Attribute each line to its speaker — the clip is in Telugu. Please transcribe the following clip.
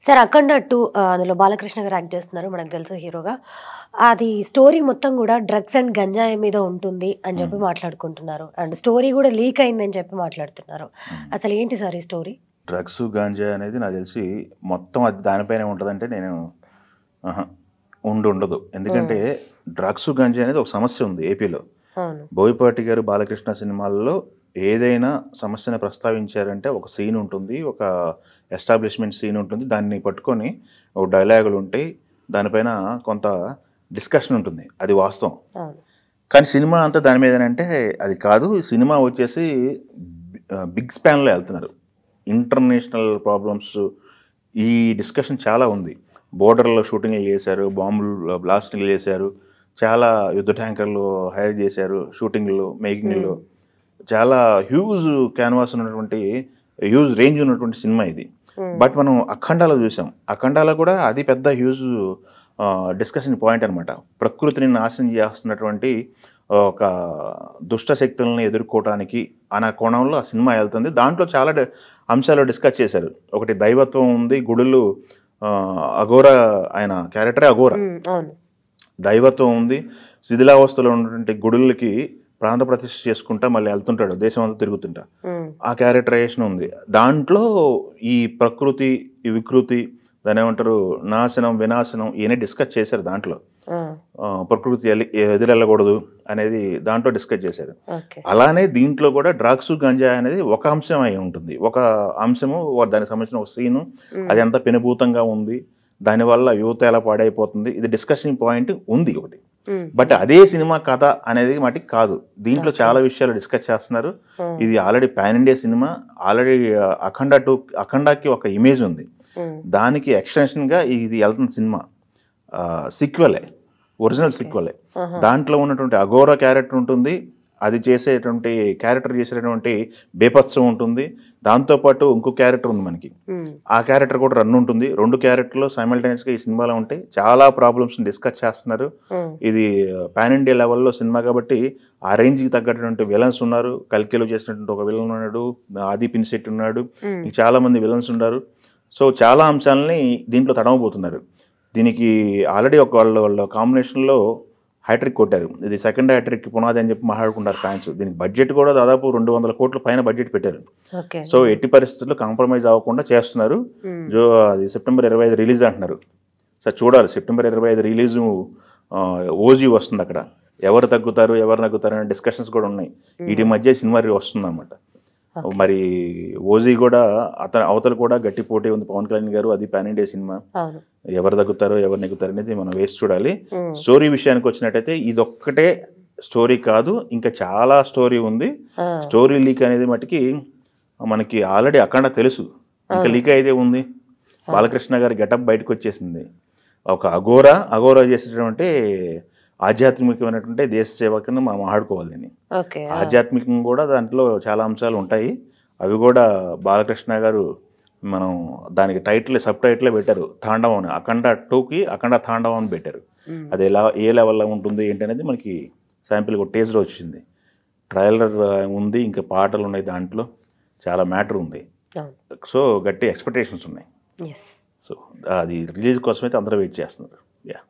Speaker 1: సార్ 'అఖండ 2' అందులో బాలకృష్ణ గారు యాక్ట్ చేస్తున్నారు. మనకు తెలుసు హీరోగా. అది స్టోరీ మొత్తం గూడా డ్రగ్స్ అండ్ గంజాయి మీద ఉంటుంది అని
Speaker 2: హ్మ్.
Speaker 1: చెప్పి మాట్లాడుకుంటున్నారు. అండ్ స్టోరీ గూడా లీక్ అయిందని చెప్పి మాట్లాడుతున్నారు.
Speaker 2: హ్మ్.
Speaker 1: అసలేంటి సార్ ఈ స్టోరీ?
Speaker 2: డ్రగ్స్, గాంజా అనేది నాకు తెలిసి మొత్తం అది దానిపైనే ఉంటదంటే నేను అహా! ఉండదు. ఎందుకంటే
Speaker 1: హ్మ్.
Speaker 2: డ్రగ్స్, గంజా అనేది ఒక సమస్య ఉంది ఏపీలో.
Speaker 1: అవును.
Speaker 2: బోయపాటి గారు, బాలకృష్ణ సినిమాల్లో ఏదైనా సమస్యను ప్రస్తావించారంటే ఒక సీన్ ఉంటుంది. ఒక ఎస్టాబ్లిష్‌మెంట్ సీన్ ఉంటుంది. దాన్ని పట్టుకొని ఒక డైలాగులుంటాయి. దానిపైన కొంత డిస్కషన్ ఉంటుంది. అది వాస్తవం.
Speaker 1: అవును.
Speaker 2: కానీ సినిమా అంతా దాని మీదనంటే అది కాదు. సినిమా వచ్చేసి బిగ్ స్పాన్‌లో ఎళ్తున్నారు. ఇంటర్నేషనల్ ప్రాబ్లమ్స్ ఈ డిస్కషన్ చాలా ఉంది. బోర్డర్‌లో షూటింగ్‌లు చేశారు. బాంబులు బ్లాస్టింగ్‌లు చేశారు. చాలా యుద్ధ ట్యాంకర్‌లు హైర్ చేశారు. షూటింగ్‌లు, మేకింగ్‌లు
Speaker 1: హ్మ్.
Speaker 2: చాలా హ్యూజ్ క్యాన్వాస్ ఉన్నటువంటి, హ్యూజ్ రేంజ్ ఉన్నటువంటి సినిమా ఇది.
Speaker 1: హ్మ్.
Speaker 2: బట్ మనం 'అఖండా'లో చూసాం. 'అఖండా'లో కూడా అది పెద్ద హ్యూజ్ డిస్కషన్ పాయింట్ అనమాట. ప్రకృతిని నాశనం చేస్తున్నటువంటి ఒక దుష్ట శక్తులను ఎదుర్కోవటానికి అనే కోణంలో ఆ సినిమా ఎళ్తుంది. దాంట్లో చాలా అంశాలు డిస్కస్ చేశారు. ఒకటి దైవత్వం ఉంది. గుడులు అఘోరా ఆయన క్యారెక్టరే అఘోరా.
Speaker 1: హ్మ్. అవును.
Speaker 2: దైవత్వం ఉంది. శిథిలావస్థలో ఉన్నటువంటి గుడులకి ప్రాణ ప్రతిష్ఠ చేసుకుంటా మళ్ళీ ఎళ్తుంటాడు. దేశమంతా తిరుగుతుంటా.
Speaker 1: హ్మ్.
Speaker 2: ఆ క్యారెక్టరైజేషన్ ఉంది. దాంట్లో ఈ ప్రకృతి, ఈ వికృతి దాన్నేమంటారు నాశనం, వినాశనం ఇయన్నీ డిస్కస్ చేశారు దాంట్లో.
Speaker 1: ఆ!
Speaker 2: ప్రకృతి ఎదురెళ్ళకూడదు అనేది దాంట్లో డిస్కస్ చేశారు.
Speaker 1: ఓకే.
Speaker 2: అలానే దీంట్లో కూడా డ్రగ్స్, గంజాయి అనేది ఒక అంశం అయి ఉంటుంది. ఒక అంశము దానికి సంబంధించిన ఒక సీను
Speaker 1: హ్మ్.
Speaker 2: అది ఎంత పెనుభూతంగా ఉంది. దానివల్ల యువత ఎలా పాడైపోతుంది. ఇది డిస్కషనింగ్ పాయింట్ ఉంది ఒకటి.
Speaker 1: హ్మ్.
Speaker 2: బట్
Speaker 1: హ్మ్.
Speaker 2: అదే సినిమా కథ అనేది మటికి కాదు. దీంట్లో
Speaker 1: ఓకే.
Speaker 2: చాలా విషయాలు డిస్కస్ చేస్తున్నారు.
Speaker 1: హ్మ్.
Speaker 2: ఇది ఆల్రెడీ పాన్ ఇండియా సినిమా. ఆల్రెడీ 'అఖండ 2' ఒక ఇమేజ్ ఉంది.
Speaker 1: హ్మ్.
Speaker 2: దానికి ఎక్స్‌టెన్షన్‌గా ఇది ఎళ్తున్న సినిమా. సీక్వెలే. Original
Speaker 1: okay.
Speaker 2: సీక్వెలే.
Speaker 1: ఆహా!
Speaker 2: దాంట్లో ఉన్నటువంటి అఘోరా క్యారెక్టర్ ఉంటుంది. అది చేసేటువంటి క్యారెక్టర్ చేసేటటువంటి బీభత్సం ఉంటుంది. దాంతో పాటు ఇంకో క్యారెక్టర్ ఉంది మనకి.
Speaker 1: హ్మ్.
Speaker 2: ఆ క్యారెక్టర్ కూడా రన్ ఉంటుంది. 2 క్యారెక్టర్‌లు సైమల్టేనియస్‌గా ఈ సినిమాలో ఉంటాయి. చాలా ప్రాబ్లమ్స్‌ని డిస్కస్ చేస్తున్నారు.
Speaker 1: హ్మ్.
Speaker 2: ఇది పాన్ ఇండియా లెవెల్‌లో సినిమా కాబట్టి ఆ రేంజ్‌కి తగ్గటువంటి విలన్స్ ఉన్నారు. 'కల్కిలో' చేసినటువంటి ఒక విలన్ ఉన్నాడు. 'ఆది పినిశెట్టి' ఉన్నాడు.
Speaker 1: హ్మ్.
Speaker 2: ఇంక చాలామంది విలన్స్ ఉన్నారు. సో, చాలా అంశాలని దీంట్లో తడమబోతున్నారు. దీనికి ఆల్రెడీ వాళ్ళ కాంబినేషన్‌లో హ్యాట్రిక్ కొట్టారు. ఇది సెకండ్ హ్యాట్రిక్‌కి పునాది అని చెప్పి మాట్లాడుకుంటారు ఫ్యాన్స్. దీనికి బడ్జెట్ కూడా దాదాపు 200,00,00,000 పైన బడ్జెట్ పెట్టారు.
Speaker 1: ఓకే.
Speaker 2: సో,
Speaker 1: హ్మ్.
Speaker 2: ఎట్టి పరిస్థితుల్లో కాంప్రమైజ్ అవ్వకుండా చేస్తున్నారు.
Speaker 1: హ్మ్.
Speaker 2: అది సెప్టెంబర్ 25 రిలీజ్ అంటున్నారు. సరే చూడాలి. సెప్టెంబర్ 25 రిలీజు 'ఓజీ' వస్తుందక్కడ. ఎవరు తగ్గుతారు? ఎవరు నగ్గుతారు? అనే డిస్కషన్స్ కూడా ఉన్నాయి. ఈటి
Speaker 1: హ్మ్.
Speaker 2: మధ్య సినిమా వస్తుందన్నమాట.
Speaker 1: ఓకే.
Speaker 2: మరి 'ఓజీ' కూడా అవతల కూడా గట్టి పోటీ ఉంది. పవన్ కళ్యాణ్ గారు అది పాన్ ఇండియా సినిమా.
Speaker 1: అవును.
Speaker 2: ఎవరు తగ్గుతారో, ఎవరు నెగ్గుతారో అనేది మనం వేసి చూడాలి.
Speaker 1: హ్మ్.
Speaker 2: స్టోరీ విషయానికి వచ్చినట్టయితే ఇదొక్కటే స్టోరీ కాదు. ఇంకా చాలా స్టోరీ ఉంది.
Speaker 1: ఆ!
Speaker 2: స్టోరీ లీక్ అనేది మటికి మనకి ఆల్రెడీ 'అఖండ' తెలుసు. ఇంకా
Speaker 1: అవును.
Speaker 2: లీక్ అయ్యేదే ఉంది.
Speaker 1: అవును.
Speaker 2: బాలకృష్ణ గారి గెటప్ బయటకొచ్చేసింది. ఒక అఘోరా చేసేటటువంటి ఆధ్యాత్మికమైనటువంటి దేశ సేవ కింద మనం ఆడుకోవాలి దీన్ని.
Speaker 1: ఓకే. ఆ!
Speaker 2: ఆధ్యాత్మికంగా కూడా దాంట్లో చాలా అంశాలు ఉంటాయి. అవి కూడా బాలకృష్ణ గారు మనం దానికి సబ్‌టైటిలే పెట్టారు. తాండవం అని. 'అఖండ 2'కి 'అఖండ తాండవం' అని పెట్టారు.
Speaker 1: హ్మ్.
Speaker 2: అది ఏ లెవెల్‌లో ఉంటుంది ఏంటనేది మనకి శాంపిల్‌గా ఒక టీజర్ వచ్చింది. ట్రైలర్ ఉంది. ఇంకా పాటలున్నాయి దాంట్లో. చాలా మ్యాటర్ ఉంది.
Speaker 1: అవును.
Speaker 2: సో, గట్టి ఎక్స్‌పెక్టేషన్స్ ఉన్నాయి.
Speaker 1: యెస్.
Speaker 2: సో, అది రిలీజ్ కోసమైతే అందరూ వెయిట్ చేస్తున్నారు. యాహ్!